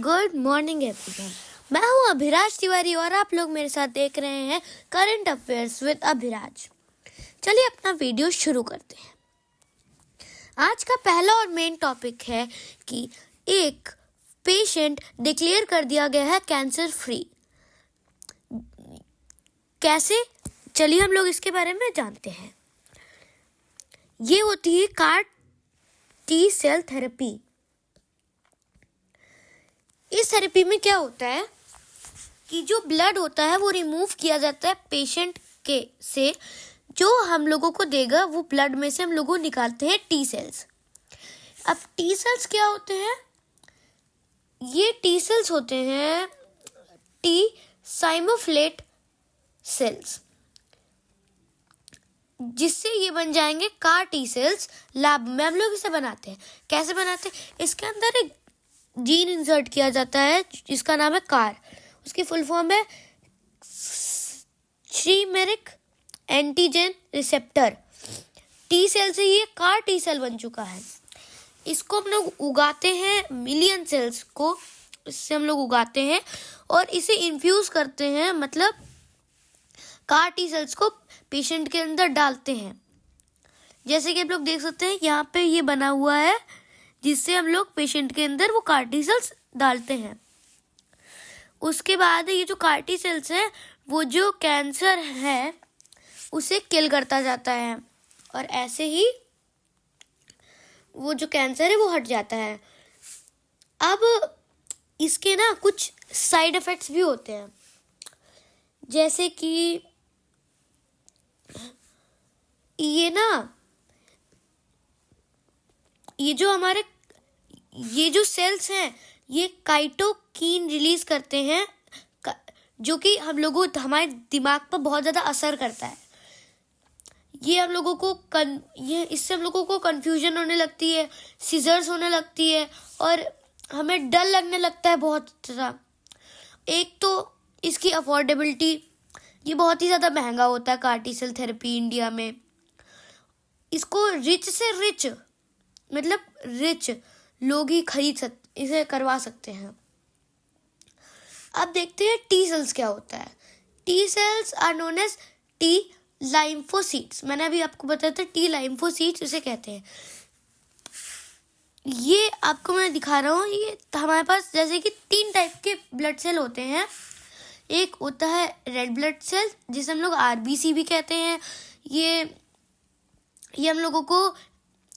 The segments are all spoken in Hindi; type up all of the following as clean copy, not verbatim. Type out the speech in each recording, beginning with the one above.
Good morning everyone. मैं हूं अभिराज तिवारी और आप लोग मेरे साथ देख रहे हैं करंट अफेयर्स विद अभिराज। चलिए अपना वीडियो शुरू करते हैं। आज का पहला और मेन टॉपिक है कि एक पेशेंट डिक्लेयर कर दिया गया है कैंसर फ्री। कैसे? चलिए हम लोग इसके बारे में जानते हैं। ये होती है CAR T सेल थेरेपी। इस थेरेपी में क्या होता है कि जो ब्लड होता है वो रिमूव किया जाता है पेशेंट के से, जो हम लोगों को देगा वो ब्लड में से हम लोगों निकालते हैं टी सेल्स। अब टी सेल्स क्या होते हैं? ये टी सेल्स होते हैं टी साइमोफिलेट सेल्स, जिससे ये बन जाएंगे CAR T सेल्स। लैब में हम लोग इसे बनाते हैं। कैसे बनाते हैं? इसके अंदर एक जीन इंसर्ट किया जाता है जिसका नाम है CAR। उसकी फुल फॉर्म है चिमेरिक एंटीजन रिसेप्टर। टी सेल से ये CAR T सेल बन चुका है। इसको हम लोग उगाते हैं, मिलियन सेल्स को इससे हम लोग उगाते हैं और इसे इन्फ्यूज करते हैं, मतलब CAR T सेल्स को पेशेंट के अंदर डालते हैं। जैसे कि आप लोग देख सकते हैं यहाँ पे ये बना हुआ है, जिससे हम लोग पेशेंट के अंदर वो CAR T सेल्स डालते हैं। उसके बाद ये जो CAR T सेल्स है वो जो कैंसर है उसे किल करता जाता है और ऐसे ही वो जो कैंसर है वो हट जाता है। अब इसके ना कुछ साइड इफेक्ट्स भी होते हैं, जैसे कि ये जो सेल्स हैं ये काइटोकिन रिलीज करते हैं, जो कि हमारे दिमाग पर बहुत ज़्यादा असर करता है। इससे हम लोगों को कंफ्यूजन होने लगती है, सीजर्स होने लगती है और हमें डर लगने लगता है बहुत ज़्यादा। एक तो इसकी अफोर्डेबिलिटी, ये बहुत ही ज़्यादा महंगा होता है CAR T cell therapy India में। इसको रिच से रिच, मतलब रिच लोग ही इसे करवा सकते हैं। अब देखते हैं टी सेल्स क्या होता है। T cells are known as T lymphocytes. मैंने अभी आपको बताया था टी लाइम्फोसाइट्स इसे कहते हैं। ये आपको मैं दिखा रहा हूँ। ये हमारे पास जैसे कि 3 टाइप के ब्लड सेल होते हैं। एक होता है रेड ब्लड सेल, जिसे हम लोग RBC भी कहते हैं। ये हम लोगों को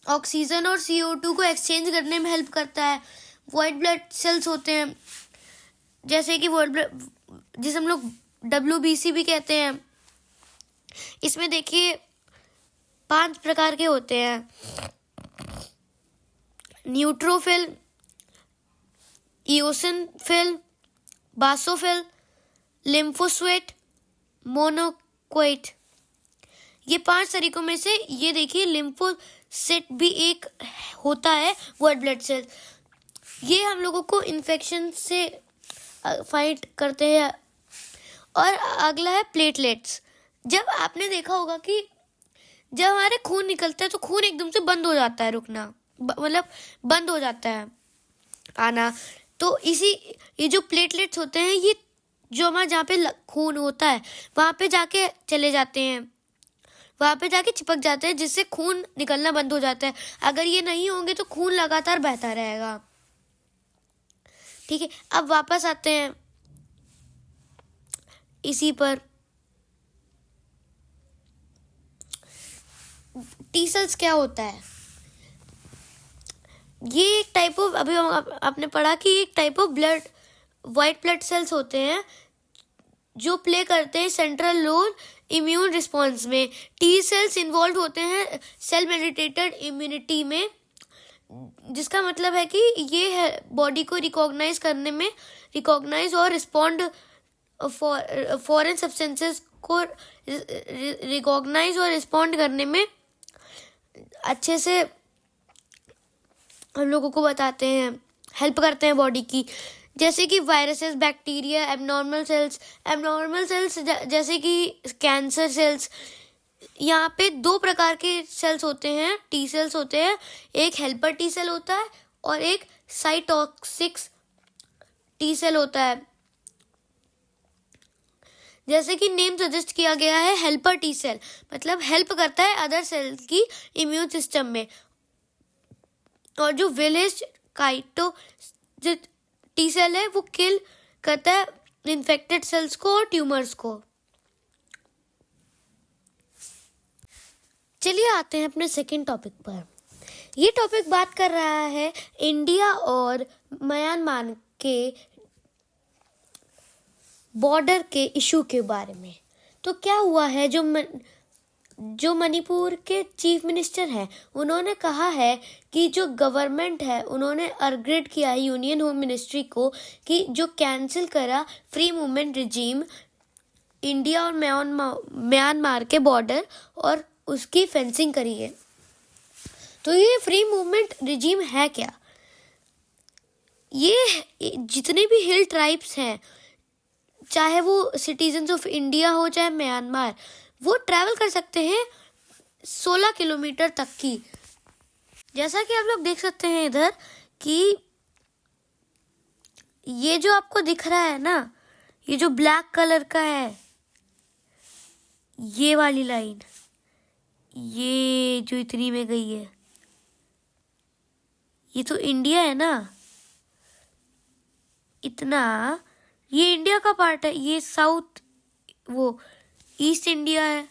ऑक्सीजन और CO2 को एक्सचेंज करने में हेल्प करता है। वाइट ब्लड सेल्स होते हैं, जैसे कि जिसे हम लोग WBC भी कहते हैं। इसमें देखिए 5 प्रकार के होते हैं: न्यूट्रोफिल, इओसिनोफिल, बासोफिल, लिम्फोसाइट, मोनोकोइट। ये 5 तरीकों में से ये देखिए लिम्फोसाइट भी एक होता है वाइट ब्लड सेल। ये हम लोगों को इन्फेक्शन से फाइट करते हैं। और अगला है प्लेटलेट्स। जब आपने देखा होगा कि जब हमारे खून निकलता है तो खून एकदम से बंद हो जाता है रुकना, मतलब बंद हो जाता है आना। तो ये जो प्लेटलेट्स होते हैं, ये जो हमारे जहाँ पे खून होता है वहाँ पे जाके चले जाते हैं, वहाँ पे जाके चिपक जाते हैं, जिससे खून निकलना बंद हो जाता है। अगर ये नहीं होंगे तो खून लगातार बहता रहेगा। ठीक है, अब वापस आते हैं इसी पर। टी सेल्स क्या होता है? ये एक टाइप ऑफ, अभी आपने पढ़ा कि एक type of white blood cells होते हैं जो प्ले करते हैं सेंट्रल रोल इम्यून रिस्पॉन्स में। टी सेल्स इन्वॉल्व होते हैं सेल मेडिएटेड इम्यूनिटी में, जिसका मतलब है कि ये है बॉडी को रिकॉग्नाइज और रिस्पॉन्ड, फॉरेन सब्सटेंसेस को रिकॉग्नाइज और रिस्पॉन्ड करने में अच्छे से हम लोगों को बताते हैं, हेल्प करते हैं बॉडी की। जैसे कि वायरसेस, बैक्टीरिया, एबनॉर्मल सेल्स जैसे कि कैंसर सेल्स। यहाँ पे 2 प्रकार के सेल्स होते हैं, टी सेल्स होते हैं। एक हेल्पर टी सेल होता है और एक साइटोटॉक्सिक टी सेल होता है, जैसे कि नेम सजेस्ट किया गया है हेल्पर टी सेल, मतलब हेल्प करता है अदर सेल की इम्यून सिस्टम में। और जो विलेज काइटो टी सेल है वो किल करता है इन्फेक्टेड सेल्स को और ट्यूमर्स को। चलिए आते हैं अपने सेकेंड टॉपिक पर। ये टॉपिक बात कर रहा है इंडिया और म्यांमार के बॉर्डर के इशू के बारे में। तो क्या हुआ है, जो मणिपुर के चीफ मिनिस्टर हैं उन्होंने कहा है कि जो गवर्नमेंट है उन्होंने अर्ग्रेड किया है यूनियन होम मिनिस्ट्री को कि जो कैंसिल करा फ्री मूवमेंट रिजीम इंडिया और म्यांमार के बॉर्डर और उसकी फेंसिंग करी है। तो ये फ्री मूवमेंट रिजीम है क्या? ये जितने भी हिल ट्राइब्स हैं, चाहे वो सिटीजन्स ऑफ इंडिया हो चाहे म्यांमार, वो ट्रैवल कर सकते हैं 16 किलोमीटर तक की। जैसा कि आप लोग देख सकते हैं इधर कि ये जो आपको दिख रहा है ना, ये जो ब्लैक कलर का है, ये वाली लाइन, ये जो इतनी में गई है, ये तो इंडिया है ना, इतना ये इंडिया का पार्ट है। ये साउथ वो ईस्ट इंडिया है,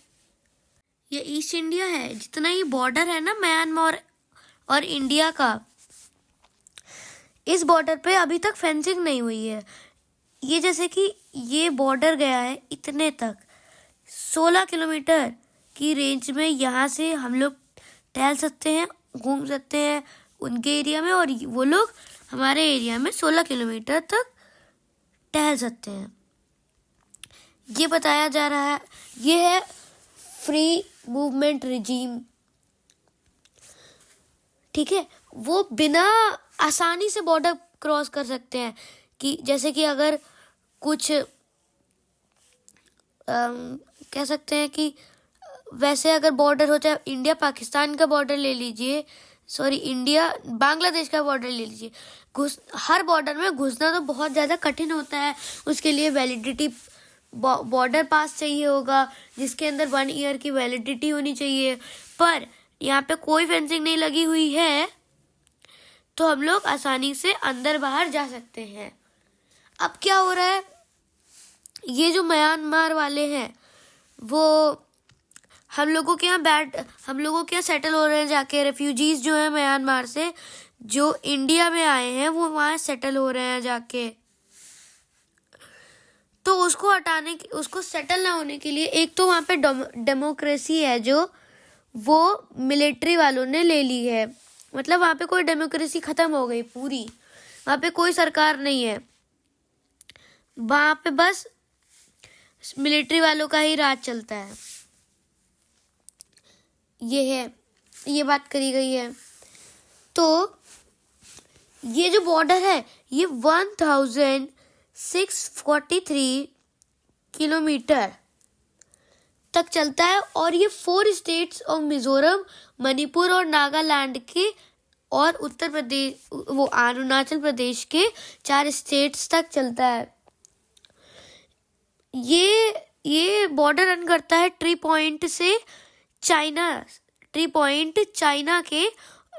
ये ईस्ट इंडिया है। जितना ये बॉर्डर है ना म्यांमार और इंडिया का, इस बॉर्डर पे अभी तक फेंसिंग नहीं हुई है। ये जैसे कि ये बॉर्डर गया है इतने तक, 16 किलोमीटर की रेंज में। यहाँ से हम लोग टहल सकते हैं, घूम सकते हैं उनके एरिया में, और वो लोग हमारे एरिया में 16 किलोमीटर तक टहल सकते हैं। ये बताया जा रहा है, ये है फ्री मूवमेंट रिजीम, ठीक है। वो बिना आसानी से बॉर्डर क्रॉस कर सकते हैं, कि जैसे कि अगर कुछ कह सकते हैं कि वैसे अगर बॉर्डर हो, चाहे इंडिया पाकिस्तान का बॉर्डर ले लीजिए, सॉरी इंडिया बांग्लादेश का बॉर्डर ले लीजिए, हर बॉर्डर में घुसना तो बहुत ज़्यादा कठिन होता है। उसके लिए वैलिडिटी बॉर्डर पास चाहिए होगा, जिसके अंदर 1 ईयर की वैलिडिटी होनी चाहिए। पर यहाँ पे कोई फेंसिंग नहीं लगी हुई है, तो हम लोग आसानी से अंदर बाहर जा सकते हैं। अब क्या हो रहा है, ये जो म्यांमार वाले हैं वो हम लोगों के यहाँ सेटल हो रहे हैं जाके। रेफ्यूजीज जो है म्यांमार से जो इंडिया में आए हैं वो वहाँ सेटल हो रहे हैं जाके। तो उसको सेटल ना होने के लिए एक तो वहाँ पे डेमोक्रेसी है जो वो मिलिट्री वालों ने ले ली है, मतलब वहाँ पे कोई डेमोक्रेसी खत्म हो गई पूरी। वहाँ पे कोई सरकार नहीं है, वहाँ पे बस मिलिट्री वालों का ही राज चलता है। ये बात करी गई है। तो ये जो बॉर्डर है ये 1643 किलोमीटर तक चलता है, और ये 4 स्टेट्स ऑफ मिजोरम, मणिपुर और नागालैंड के और उत्तर प्रदेश वो अरुणाचल प्रदेश के 4 स्टेट्स तक चलता है। ये बॉर्डर रन करता है ट्री पॉइंट चाइना के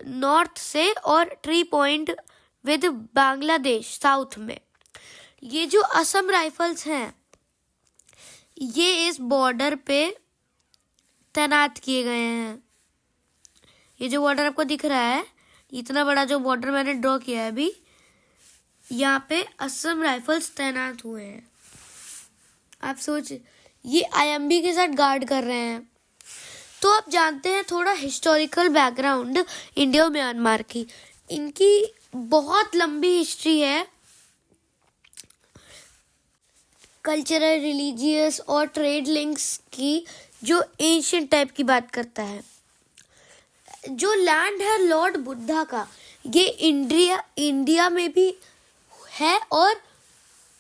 नॉर्थ से और tree point with Bangladesh south में। ये जो असम राइफल्स हैं ये इस बॉर्डर पे तैनात किए गए हैं। ये जो बॉर्डर आपको दिख रहा है, इतना बड़ा जो बॉर्डर मैंने ड्रॉ किया है अभी, यहाँ पे असम राइफल्स तैनात हुए हैं। आप सोच, ये आईएमबी के साथ गार्ड कर रहे हैं। तो आप जानते हैं थोड़ा हिस्टोरिकल बैकग्राउंड इंडिया और म्यांमार की। इनकी बहुत लंबी हिस्ट्री है, कल्चरल, रिलीजियस और ट्रेड लिंक्स की, जो एंशिएंट टाइप की बात करता है। जो लैंड है लॉर्ड बुद्धा का, ये इंडिया में भी है और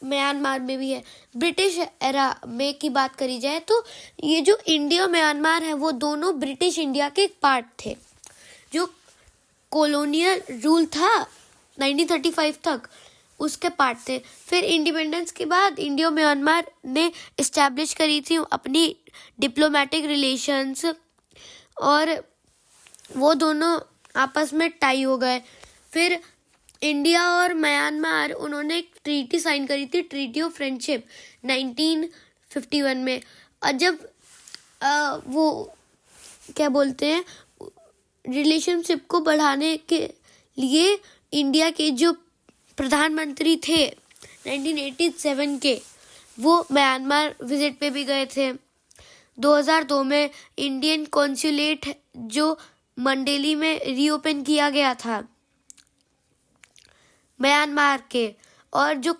म्यांमार में भी है। ब्रिटिश एरा में की बात करी जाए तो ये जो इंडिया म्यांमार है वो दोनों ब्रिटिश इंडिया के एक पार्ट थे। जो कॉलोनियल रूल था 1935 तक, उसके पार्ट थे। फिर इंडिपेंडेंस के बाद इंडिया म्यांमार ने इस्टेब्लिश करी थी अपनी डिप्लोमेटिक रिलेशंस, और वो दोनों आपस में टाई हो गए। फिर इंडिया और म्यांमार उन्होंने एक ट्रीटी साइन करी थी, ट्रीटी ऑफ फ्रेंडशिप 1951 में। और जब वो क्या बोलते हैं, रिलेशनशिप को बढ़ाने के लिए इंडिया के जो प्रधानमंत्री थे 1987 के, वो म्यांमार विजिट पे भी गए थे। 2002 में इंडियन कॉन्सुलेट जो मंडेली में रीओपन किया गया था म्यांमार के, और जो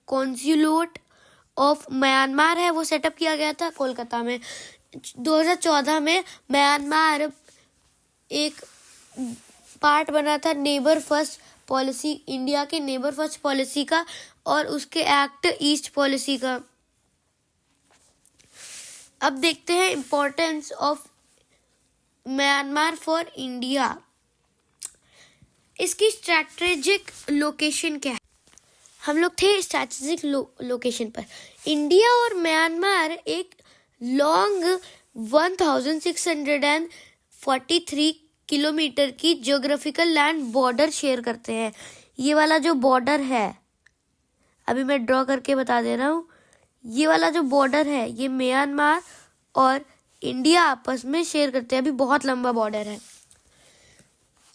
कॉन्सुलेट ऑफ म्यांमार है वो सेटअप किया गया था कोलकाता में। 2014 में म्यांमार एक पार्ट बना था नेबर फर्स्ट पॉलिसी, इंडिया के नेबर फर्स्ट पॉलिसी का, और उसके एक्ट ईस्ट पॉलिसी का। अब देखते हैं importance of Myanmar for India. इसकी स्ट्रैटेजिक लोकेशन क्या है? हम लोग थे स्ट्रैटेजिक लोकेशन पर। इंडिया और म्यांमार एक लॉन्ग 1643 किलोमीटर की ज्योग्राफिकल लैंड बॉर्डर शेयर करते हैं। ये वाला जो बॉर्डर है, अभी मैं ड्रॉ करके बता दे रहा हूँ, ये वाला जो बॉर्डर है ये म्यांमार और इंडिया आपस में शेयर करते हैं। अभी बहुत लंबा बॉर्डर है।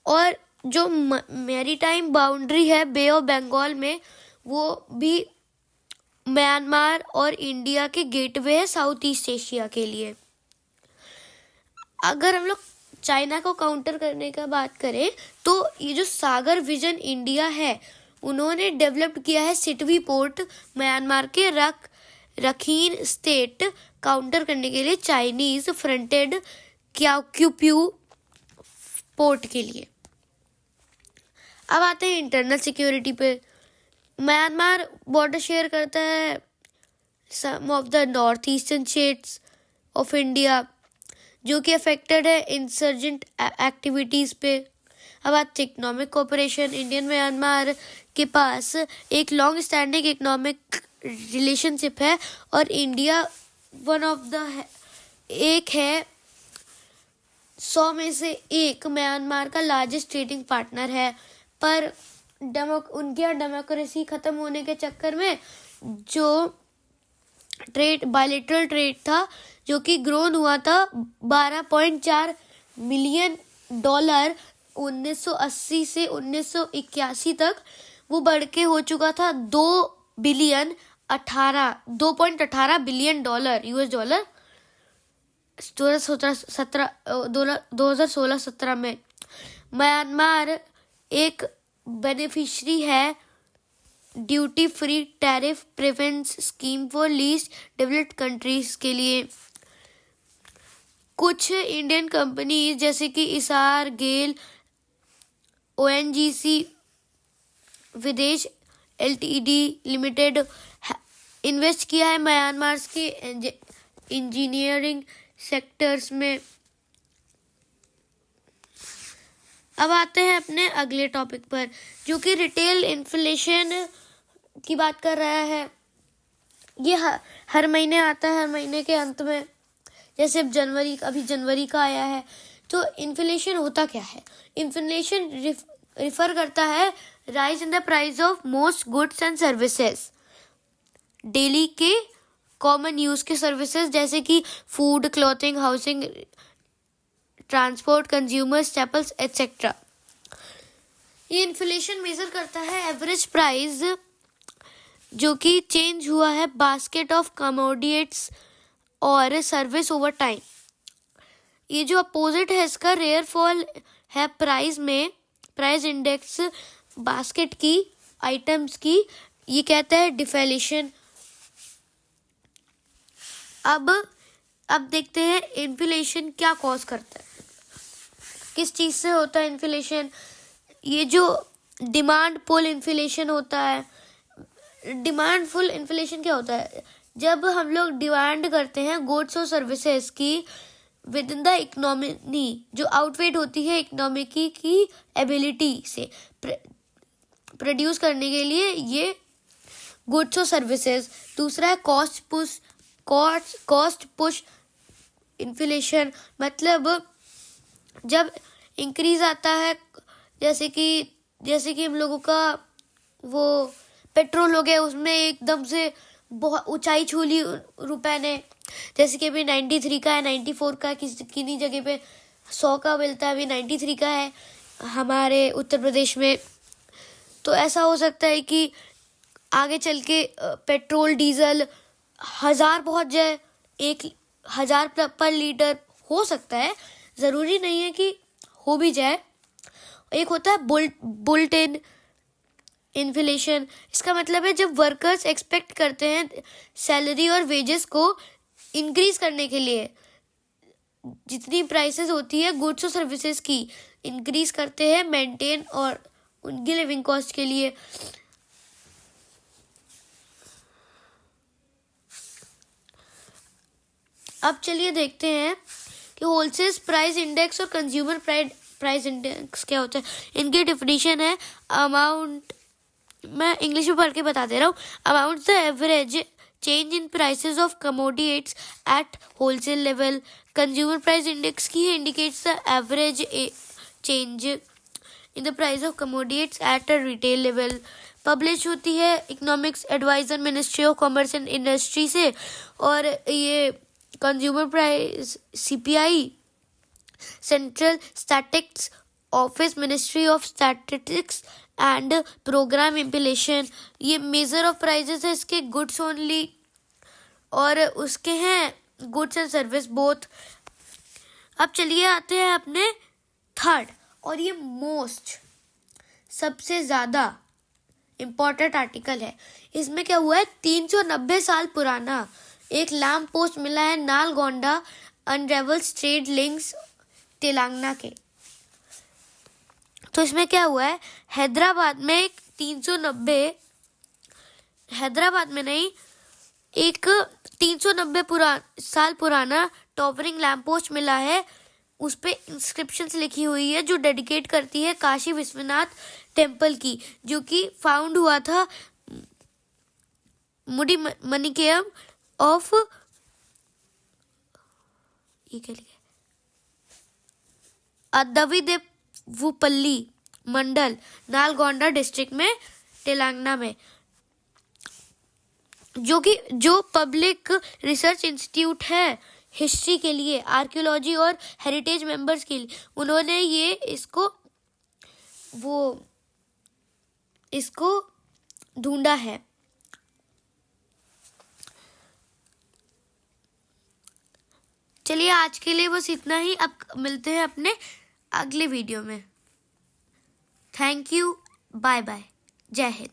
और जो मैरीटाइम बाउंड्री है बे ऑफ बंगाल में, वो भी म्यांमार और इंडिया के गेटवे है साउथ ईस्ट एशिया के लिए। अगर हम लोग चाइना को काउंटर करने का बात करें तो ये जो सागर विजन इंडिया है, उन्होंने डेवलप किया है सिटवी पोर्ट म्यांमार के रखीन स्टेट काउंटर करने के लिए चाइनीज फ्रंटेड क्यूप्यू पोर्ट के लिए। अब आते हैं इंटरनल सिक्योरिटी पे। म्यांमार बॉर्डर शेयर करता है some of the north eastern states of India, जो कि अफेक्टेड है इंसर्जेंट एक्टिविटीज पे। अब आते इकोनॉमिक कोऑपरेशन। इंडियन म्यांमार के पास एक लॉन्ग स्टैंडिंग इकोनॉमिक रिलेशनशिप है, और इंडिया वन ऑफ द एक है 100 में से एक म्यांमार का लार्जेस्ट ट्रेडिंग पार्टनर है। पर उनके यहाँ डेमोक्रेसी खत्म होने के चक्कर में जो बायलैटरल ट्रेड था, जो कि ग्रोन हुआ था 12.4 मिलियन डॉलर 1980 से 1981 तक, वो बढ़ के हो चुका था 2.18 बिलियन डॉलर यूएस डॉलर 2016-17 में। म्यांमार एक बेनिफिशियरी है duty free tariff preference scheme for least developed countries के लिए। कुछ इंडियन कंपनीज जैसे कि इसार, गेल, ओएनजीसी विदेश एलटीडी लिमिटेड इन्वेस्ट किया है म्यांमार के इंजीनियरिंग सेक्टर्स में। अब आते हैं अपने अगले टॉपिक पर, जो कि रिटेल इन्फ्लेशन की बात कर रहा है। ये हर महीने आता है, हर महीने के अंत में। जैसे अब अभी जनवरी का आया है। तो इन्फ्लेशन होता क्या है? इन्फ्लेशन रिफर करता है rise in the price of most goods and services, daily के कॉमन यूज के सर्विसेज जैसे कि food, clothing, housing, transport, consumer staples etcetera. ये इन्फ्लेशन मेजर करता है एवरेज प्राइस जो कि चेंज हुआ है बास्केट ऑफ कमोडिटीज और सर्विस ओवर टाइम। ये जो अपोजिट है इसका रेयर फॉल है प्राइस में, प्राइस इंडेक्स बास्केट की आइटम्स की, ये कहता है डिफेलेशन। अब देखते हैं इन्फ्लेशन क्या कॉज करता है, किस चीज से होता है इन्फ्लेशन। ये जो डिमांड पुल इन्फ्लेशन होता है। डिमांड पुल इन्फ्लेशन क्या होता है? जब हम लोग डिमांड करते हैं गुड्स और सर्विसेज की विद इन द इकोनॉमी, जो आउटवेट होती है इकोनॉमी की एबिलिटी से, प्रोड्यूस करने के लिए ये गुड्स और सर्विसेज। दूसरा है कॉस्ट पुश इन्फ्लेशन, मतलब जब इंक्रीज आता है, जैसे कि हम लोगों का वो पेट्रोल हो गया, उसमें एकदम से बहुत ऊंचाई छू ली रुपए ने, जैसे कि अभी 93 का है, 94 का, किन्हीं जगह पे 100 का मिलता है, अभी 93 का है हमारे उत्तर प्रदेश में। तो ऐसा हो सकता है कि आगे चल के पेट्रोल डीजल 1000 पहुंच जाए, 1000 पर लीटर हो सकता है, ज़रूरी नहीं है कि हो भी जाए। एक होता है बुल्ट इन इन्फ्लेशन, इसका मतलब है जब वर्कर्स एक्सपेक्ट करते हैं सैलरी और वेजेस को इंक्रीज करने के लिए, जितनी प्राइसेस होती है गुड्स और सर्विसेज की, इंक्रीज करते हैं मेंटेन और उनकी लिविंग कॉस्ट के लिए। अब चलिए देखते हैं कि होलसेल प्राइस इंडेक्स और कंज्यूमर प्राइस इंडेक्स क्या होता है। इनकी डेफिनेशन है अमाउंट, मैं इंग्लिश में पढ़ के बता दे रहा हूँ। Amount the average change in prices of commodities at wholesale level. Consumer price index की indicates the average change in the price of commodities at a retail level. Publish होती है economics adviser ministry of commerce and industry से, और ये consumer price CPI central statistics office ministry of statistics and programme implementation. ये मेजर ऑफ प्राइजेस है इसके गुड्स ओनली, और उसके हैं गुड्स एंड सर्विस बोथ। अब चलिए आते हैं अपने थर्ड, और ये सबसे ज़्यादा इम्पोर्टेंट आर्टिकल है। इसमें क्या हुआ है, 390 साल पुराना एक लैम्प पोस्ट मिला है नालगोंडा अनरेवल्स ट्रेड लिंक्स तेलंगाना के। तो इसमें क्या हुआ है, हैदराबाद में एक 390 साल पुराना टॉवरिंग लैम्प पोस्ट मिला है। उस पे इंस्क्रिप्शंस लिखी हुई है जो डेडिकेट करती है काशी विश्वनाथ टेम्पल की, जो कि फाउंड हुआ था मुडी मणिकेयम ऑफ अद्दविदेवुपल्ली मंडल नालगोंडा डिस्ट्रिक्ट में तेलंगाना में, जो पब्लिक रिसर्च इंस्टीट्यूट है हिस्ट्री के लिए, आर्कियोलॉजी और हेरिटेज मेंबर्स के लिए। उन्होंने ये इसको ढूंढा है। चलिए आज के लिए बस इतना ही, अब मिलते हैं अपने अगले वीडियो में। थैंक यू, बाय बाय, जय हिंद।